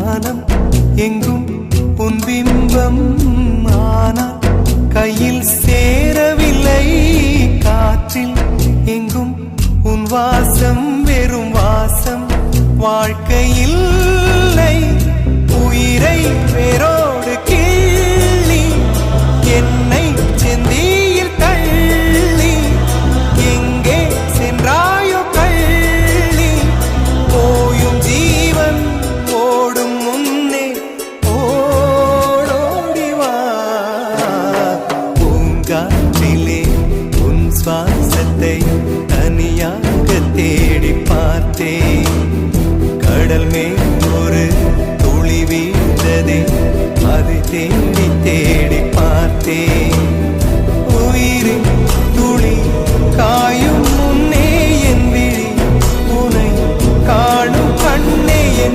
வானம் எங்கும் உன் பிம்பம் ஆனால் கையில் சேரவில்லை காற்றில் எங்கும் உன் வாசம் வெறும் வாசம் வாழ்க்கையில் உயிரை வேரோடு கிள்ளி என்னை செந்தியில் தள்ளி எங்கே சென்றாயோ கள்ளி போயும் ஜீவன் ஓடும் முன்னே ஓடோடிவா பூங்காற்றிலே உன் சுவாசத்தை தனியாக தேடி பார்த்தேன் கடல் மேல் ஒரு துளி வீழ்ந்ததே அதை தேடி தேடி பார்த்தேன்